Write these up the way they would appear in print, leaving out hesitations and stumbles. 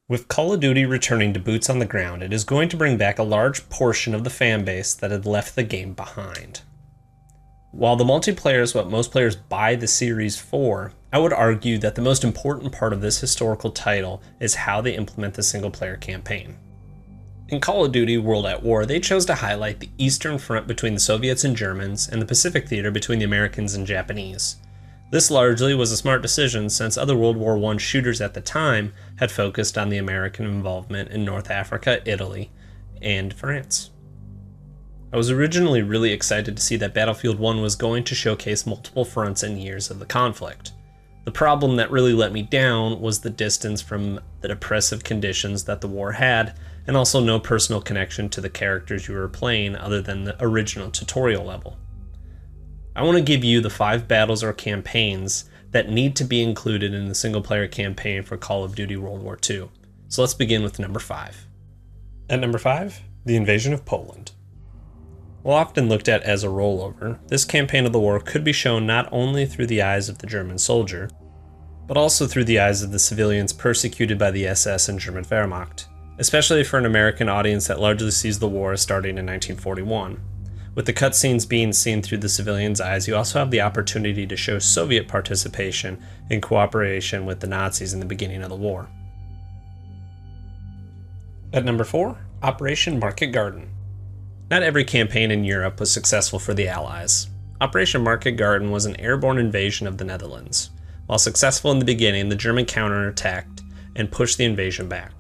With Call of Duty returning to boots on the ground, it is going to bring back a large portion of the fan base that had left the game behind. While the multiplayer is what most players buy the series for, I would argue that the most important part of this historical title is how they implement the single-player campaign. In Call of Duty World at War, they chose to highlight the Eastern Front between the Soviets and Germans, and the Pacific Theater between the Americans and Japanese. This largely was a smart decision since other World War I shooters at the time had focused on the American involvement in North Africa, Italy, and France. I was originally really excited to see that Battlefield 1 was going to showcase multiple fronts and years of the conflict. The problem that really let me down was the distance from the depressive conditions that the war had, and also no personal connection to the characters you were playing other than the original tutorial level. I want to give you the 5 battles or campaigns that need to be included in the single-player campaign for Call of Duty World War II. So let's begin with number 5. At number 5, the invasion of Poland. While often looked at as a rollover, this campaign of the war could be shown not only through the eyes of the German soldier, but also through the eyes of the civilians persecuted by the SS and German Wehrmacht, especially for an American audience that largely sees the war starting in 1941. With the cutscenes being seen through the civilians' eyes, you also have the opportunity to show Soviet participation in cooperation with the Nazis in the beginning of the war. At number 4, Operation Market Garden. Not every campaign in Europe was successful for the Allies. Operation Market Garden was an airborne invasion of the Netherlands. While successful in the beginning, the German counterattacked and pushed the invasion back.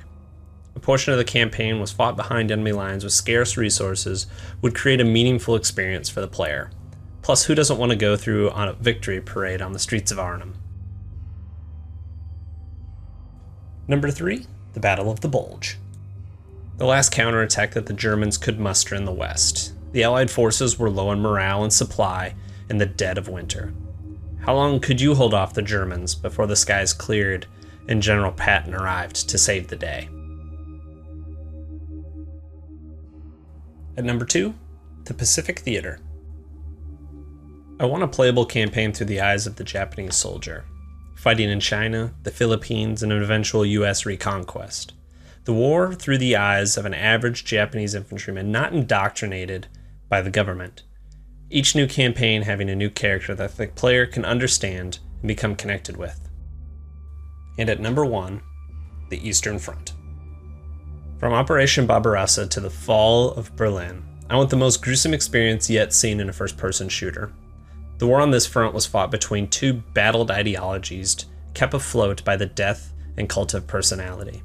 A portion of the campaign was fought behind enemy lines with scarce resources, would create a meaningful experience for the player. Plus, who doesn't want to go through on a victory parade on the streets of Arnhem? Number 3, the Battle of the Bulge. The last counterattack that the Germans could muster in the West. The Allied forces were low on morale and supply in the dead of winter. How long could you hold off the Germans before the skies cleared and General Patton arrived to save the day? At number 2, the Pacific Theater. I want a playable campaign through the eyes of the Japanese soldier, fighting in China, the Philippines, and an eventual US reconquest. The war through the eyes of an average Japanese infantryman not indoctrinated by the government. Each new campaign having a new character that the player can understand and become connected with. And at number 1, the Eastern Front. From Operation Barbarossa to the fall of Berlin, I want the most gruesome experience yet seen in a first-person shooter. The war on this front was fought between two battled ideologies, kept afloat by the death and cult of personality.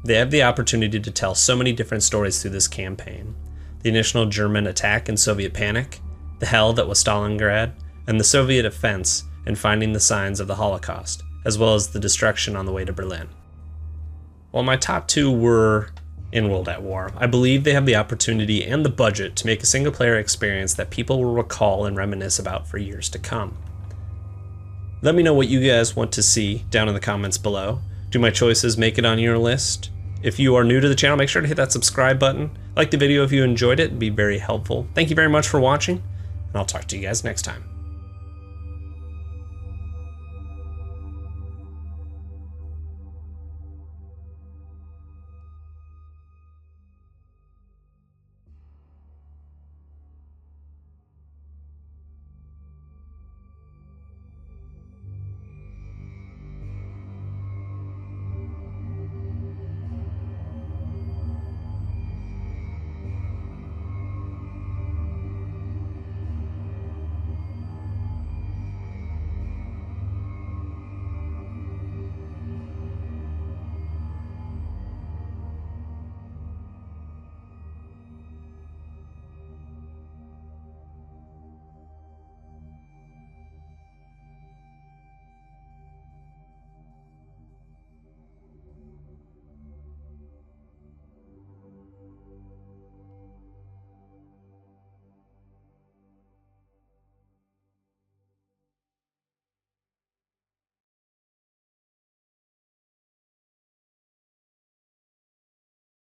They have the opportunity to tell so many different stories through this campaign. The initial German attack and Soviet panic, the hell that was Stalingrad, and the Soviet offense and finding the signs of the Holocaust, as well as the destruction on the way to Berlin. While my top 2 were in World at War, I believe they have the opportunity and the budget to make a single-player experience that people will recall and reminisce about for years to come. Let me know what you guys want to see down in the comments below. Do my choices make it on your list? If you are new to the channel, make sure to hit that subscribe button. Like the video if you enjoyed it, it'd be very helpful. Thank you very much for watching, and I'll talk to you guys next time.